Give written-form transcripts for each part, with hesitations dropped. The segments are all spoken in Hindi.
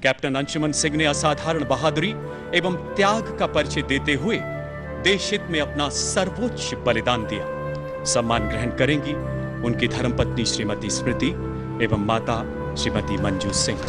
कैप्टन अंशुमन सिंह ने असाधारण बहादुरी एवं त्याग का परिचय देते हुए देश हित में अपना सर्वोच्च बलिदान दिया। सम्मान ग्रहण करेंगी उनकी धर्मपत्नी श्रीमती स्मृति एवं माता श्रीमती मंजू सिंह।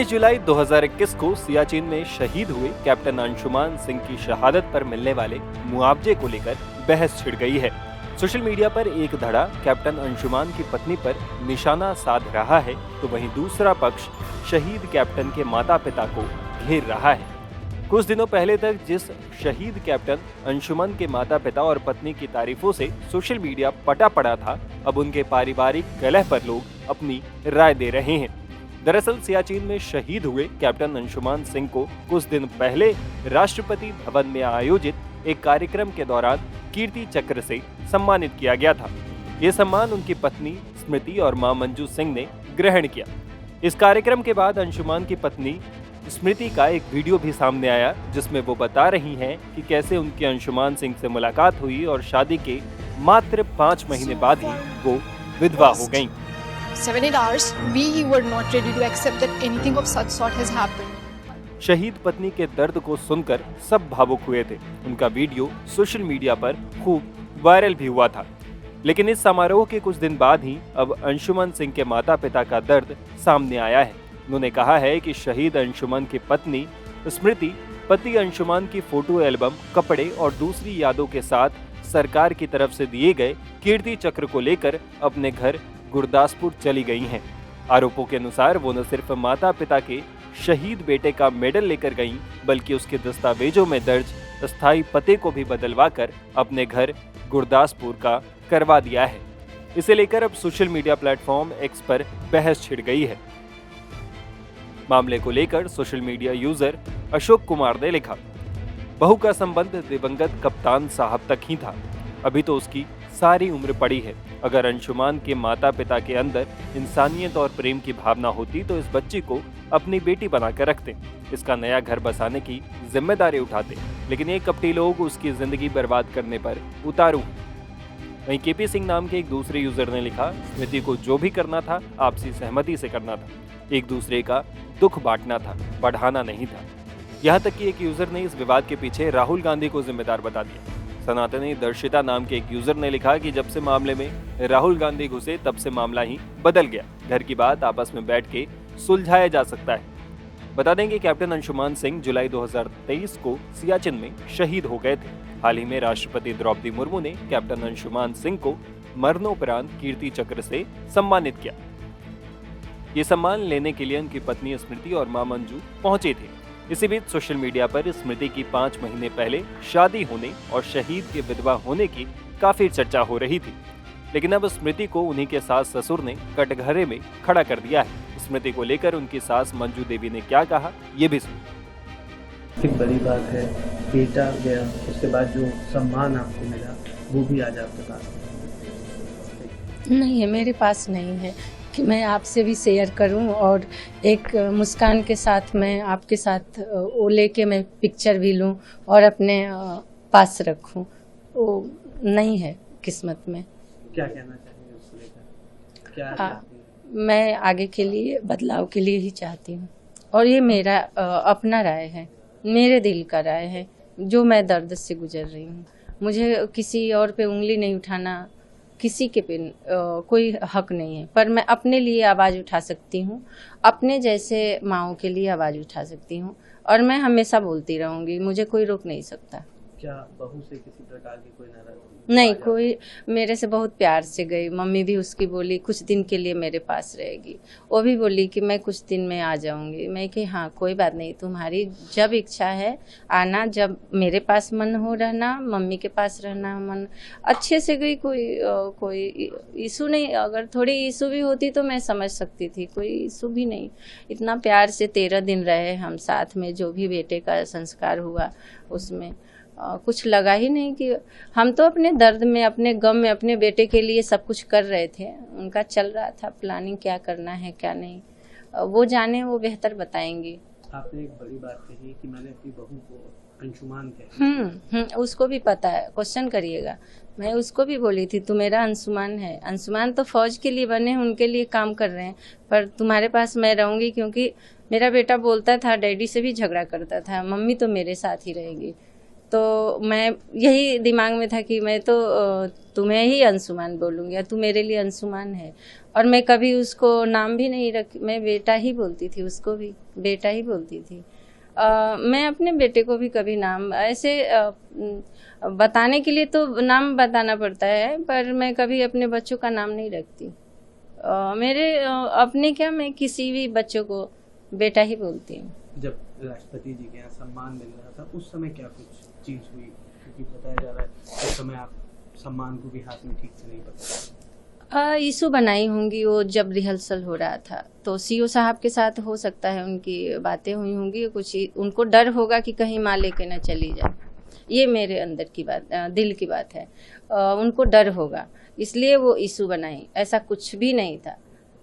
जुलाई 2021 को सियाचिन में शहीद हुए कैप्टन अंशुमान सिंह की शहादत पर मिलने वाले मुआवजे को लेकर बहस छिड़ गई है। सोशल मीडिया पर एक धड़ा कैप्टन अंशुमान की पत्नी पर निशाना साध रहा है, तो वहीं दूसरा पक्ष शहीद कैप्टन के माता पिता को घेर रहा है। कुछ दिनों पहले तक जिस शहीद कैप्टन अंशुमन के माता पिता और पत्नी की तारीफों से सोशल मीडिया पटा पड़ा था, अब उनके पारिवारिक कलह पर लोग अपनी राय दे रहे हैं। दरअसल सियाचिन में शहीद हुए कैप्टन अंशुमान सिंह को कुछ दिन पहले राष्ट्रपति भवन में आयोजित एक कार्यक्रम के दौरान कीर्ति चक्र से सम्मानित किया गया था। ये सम्मान उनकी पत्नी स्मृति और मां मंजू सिंह ने ग्रहण किया। इस कार्यक्रम के बाद अंशुमान की पत्नी स्मृति का एक वीडियो भी सामने आया, जिसमें वो बता रही हैं कि कैसे उनकी अंशुमान सिंह से मुलाकात हुई और शादी के मात्र 5 महीने बाद ही वो विधवा हो गईं। 7-8 hours, we were not ready to accept that anything of such sort has happened. शहीद पत्नी के दर्द को सुनकर सब भावुक हुए थे। उनका वीडियो सोशल मीडिया पर खूब वायरल भी हुआ था। लेकिन इस समारोह के कुछ दिन बाद ही अब अंशुमन सिंह के माता पिता का दर्द सामने आया है। उन्होंने कहा है कि शहीद अंशुमन की पत्नी स्मृति पति अंशुमान की फोटो एल्बम, कपड़े और दूसरी यादों के साथ सरकार की तरफ से दिए गए कीर्ति चक्र को लेकर अपने घर गुरदासपुर चली गई हैं। आरोपों के अनुसार वो न सिर्फ माता पिता के शहीद बेटे का मेडल लेकर गईं, बल्कि उसके दस्तावेजों में दर्ज अस्थायी पते को भी बदलवा कर अपने घर गुरदासपुर का करवा दिया है। इसे लेकर अब सोशल मीडिया प्लेटफॉर्म एक्स पर बहस छिड़ गई है। मामले को लेकर social media user Ashok Kumar ने लिखा, बहू का संबंध दिवंगत कप्तान साहब तक ही था, अभी तो उसकी सारी उम्र पड़ी है। अगर अंशुमान के माता पिता के अंदर इंसानियत और प्रेम की भावना होती तो इस बच्ची को अपनी बेटी बनाकर रखते, इसका नया घर बसाने की जिम्मेदारी उठाते, लेकिन ये कपटी लोग उसकी जिंदगी बर्बाद करने पर उतारू। वहीं केपी सिंह नाम के एक दूसरे यूजर ने लिखा, स्मृति को जो भी करना था आपसी सहमति से करना था, एक दूसरे का दुख बांटना था, बढ़ाना नहीं था। यहाँ तक कि एक यूजर ने इस विवाद के पीछे राहुल गांधी को जिम्मेदार बता दिया। सनातनी दर्शिता नाम के एक यूजर ने लिखा कि जब से मामले में राहुल गांधी घुसे तब से मामला ही बदल गया, घर की बात आपस में बैठ के सुलझाया जा सकता है। बता दें कि कैप्टन अंशुमान सिंह जुलाई 2023 को सियाचिन में शहीद हो गए थे। हाल ही में राष्ट्रपति द्रौपदी मुर्मू ने कैप्टन अंशुमान सिंह को मरणोपरांत कीर्ति चक्र से सम्मानित किया। ये सम्मान लेने के लिए उनकी पत्नी स्मृति और मां मंजू पहुंचे थे। इसी बीच सोशल मीडिया पर स्मृति की 5 महीने पहले शादी होने और शहीद के विधवा होने की काफी चर्चा हो रही थी, लेकिन अब स्मृति को उन्हीं के सास ससुर ने कटघरे में खड़ा कर दिया है। स्मृति को लेकर उनकी सास मंजू देवी ने क्या कहा, ये भी सुनिए। एक बड़ी बात है, बेटा गया, उसके बाद जो सम्मान आपको मिला वो भी आज आपके पास नहीं है, मेरे पास नहीं है कि मैं आपसे भी शेयर करूं और एक मुस्कान के साथ मैं आपके साथ वो लेके मैं पिक्चर भी लूं और अपने पास रखूं, वो नहीं है किस्मत में। क्या कहना चाहिए उसको लेकर? क्या मैं आगे के लिए बदलाव के लिए ही चाहती हूं और ये मेरा अपना राय है, मेरे दिल का राय है, जो मैं दर्द से गुजर रही हूँ। मुझे किसी और पे उंगली नहीं उठाना, किसी के पे कोई हक नहीं है, पर मैं अपने लिए आवाज़ उठा सकती हूँ, अपने जैसे माँओं के लिए आवाज़ उठा सकती हूँ और मैं हमेशा बोलती रहूँगी, मुझे कोई रोक नहीं सकता। क्या बहू से किसी प्रकार की कोई नाराजगी? नहीं, कोई मेरे से बहुत प्यार से गई। मम्मी भी उसकी बोली कुछ दिन के लिए मेरे पास रहेगी, वो भी बोली कि मैं कुछ दिन में आ जाऊंगी। मैं कि हाँ कोई बात नहीं, तुम्हारी जब इच्छा है आना, जब मेरे पास मन हो रहना, मम्मी के पास रहना, मन अच्छे से गई। कोई इशू नहीं, अगर थोड़ी इशू भी होती तो मैं समझ सकती थी, कोई इशू भी नहीं। इतना प्यार से 13 दिन रहे हम साथ में, जो भी बेटे का संस्कार हुआ उसमें कुछ लगा ही नहीं कि हम तो अपने दर्द में, अपने गम में, अपने बेटे के लिए सब कुछ कर रहे थे। उनका चल रहा था प्लानिंग, क्या करना है क्या नहीं, वो जाने, वो बेहतर बताएंगे। आपने एक बड़ी बात कही कि मैंने अपनी बहू को अंशुमान कहते हैं। उसको भी पता है, क्वेश्चन करिएगा। मैं उसको भी बोली थी तू मेरा अंशुमान है। अंशुमान तो फौज के लिए बने, उनके लिए काम कर रहे हैं, पर तुम्हारे पास मैं रहूंगी, क्योंकि मेरा बेटा बोलता था, डैडी से भी झगड़ा करता था, मम्मी तो मेरे साथ ही रहेगी। तो मैं यही दिमाग में था कि मैं तो तुम्हें ही अंशुमान बोलूँगी, तू मेरे लिए अंशुमान है। और मैं कभी उसको नाम भी नहीं रख, मैं बेटा ही बोलती थी, उसको भी बेटा ही बोलती थी। मैं अपने बेटे को भी कभी नाम ऐसे बताने के लिए तो नाम बताना पड़ता है, पर मैं कभी अपने बच्चों का नाम नहीं रखती। मेरे अपने क्या, मैं किसी भी बच्चों को बेटा ही बोलती हूँ। जब राष्ट्रपति जी के यहाँ सम्मान मिल रहा था उस समय क्या कुछ चीज हुई, क्योंकि बताया जा रहा है उस समय आप सम्मान को भी हाथ में ठीक से नहीं पकड़ा? इशू बनाई होंगी वो जब रिहर्सल हो रहा था, तो सीओ साहब के साथ हो सकता है उनकी बातें हुई होंगी, कुछ उनको डर होगा कि कहीं माँ लेके न चली जाए। ये मेरे अंदर की बात, दिल की बात है। उनको डर होगा, इसलिए वो इशू बनाई, ऐसा कुछ भी नहीं था।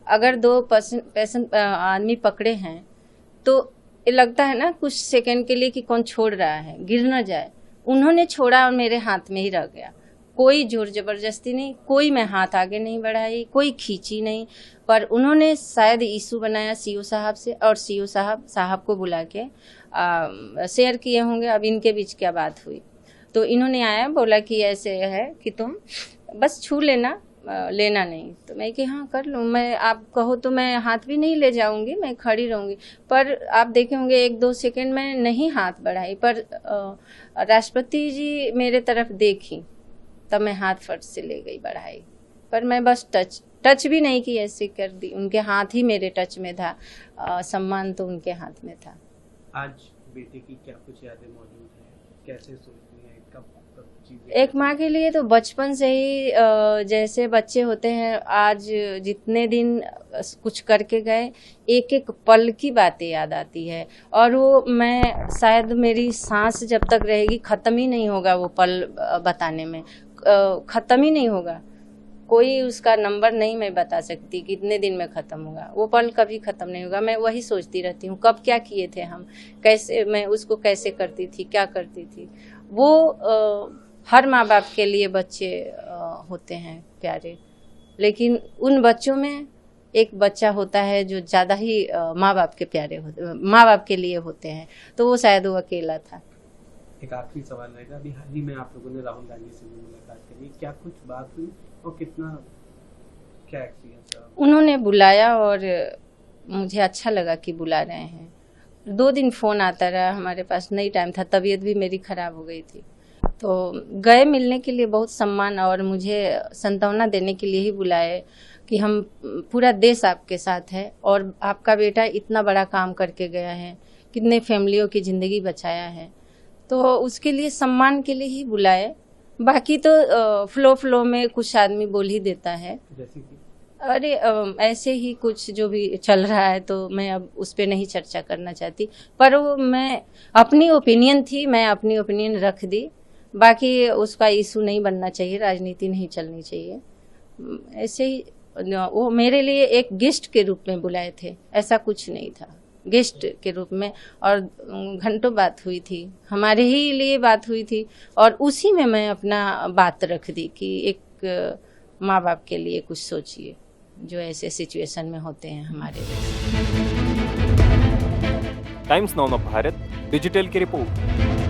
अगर 2 आदमी पकड़े हैं तो ये लगता है ना कुछ सेकंड के लिए कि कौन छोड़ रहा है, गिर न जाए। उन्होंने छोड़ा और मेरे हाथ में ही रह गया। कोई जोर जबरदस्ती नहीं, कोई मैं हाथ आगे नहीं बढ़ाई, कोई खींची नहीं, पर उन्होंने शायद इशू बनाया सीओ साहब से, और सीओ साहब को बुला के शेयर किए होंगे अब इनके बीच क्या बात हुई। तो इन्होंने आया, बोला कि ऐसे है कि तुम बस छू लेना, लेना नहीं। तो मैं कि हाँ कर लूँ, मैं आप कहो तो मैं हाथ भी नहीं ले जाऊंगी, मैं खड़ी रहूंगी। पर आप देखे होंगे 1-2 सेकंड में नहीं हाथ बढ़ाई, पर राष्ट्रपति जी मेरे तरफ देखी तब मैं हाथ फट से ले गई बढ़ाई। पर मैं बस टच भी नहीं की, ऐसे कर दी। उनके हाथ ही मेरे टच में था, सम्मान तो उनके हाथ में था। आज बेटे की क्या कुछ यादें मौजूद हैं, कैसे सोचती हैं, कब चीजें? एक माँ के लिए तो बचपन से ही जैसे बच्चे होते हैं, आज जितने दिन कुछ करके गए, एक एक पल की बातें याद आती है। और वो मैं शायद मेरी सांस जब तक रहेगी ख़त्म ही नहीं होगा वो पल बताने में, ख़त्म ही नहीं होगा। कोई उसका नंबर नहीं मैं बता सकती कितने दिन में ख़त्म होगा, वो पल कभी ख़त्म नहीं होगा। मैं वही सोचती रहती हूँ कब क्या किए थे हम, कैसे मैं उसको कैसे करती थी, क्या करती थी। वो हर माँ बाप के लिए बच्चे होते हैं प्यारे, लेकिन उन बच्चों में एक बच्चा होता है जो ज़्यादा ही माँ बाप के प्यारे होते, माँ बाप के लिए होते हैं, तो वो शायद वो अकेला था। एक आखिरी सवाल रहेगा, अभी हाल ही में आप लोगों ने राहुल गांधी से भी मुलाकात करी, क्या कुछ बात हुई और कितना क्या एक्सपीरियंस रहा? उन्होंने बुलाया और मुझे अच्छा लगा कि बुला रहे हैं। 2 दिन फ़ोन आता रहा, हमारे पास नहीं टाइम था, तबीयत भी मेरी ख़राब हो गई थी, तो गए मिलने के लिए, बहुत सम्मान और मुझे सांत्वना देने के लिए ही बुलाए कि हम पूरा देश आपके साथ है और आपका बेटा इतना बड़ा काम करके गया है, कितने फैमिलियों की ज़िंदगी बचाया है, तो उसके लिए सम्मान के लिए ही बुलाए। बाकी तो फ्लो में कुछ आदमी बोल ही देता है, जैसे कि अरे ऐसे ही कुछ जो भी चल रहा है, तो मैं अब उस पर नहीं चर्चा करना चाहती। पर वो मैं अपनी ओपिनियन थी, मैं अपनी ओपिनियन रख दी। बाकी उसका इशू नहीं बनना चाहिए, राजनीति नहीं चलनी चाहिए। ऐसे ही वो मेरे लिए एक गेस्ट के रूप में बुलाए थे, ऐसा कुछ नहीं था, गेस्ट के रूप में। और घंटों बात हुई थी, हमारे ही लिए बात हुई थी, और उसी में मैं अपना बात रख दी कि एक माँ बाप के लिए कुछ सोचिए जो ऐसे सिचुएशन में होते हैं हमारे देश। टाइम्स नाउ भारत डिजिटल की रिपोर्ट।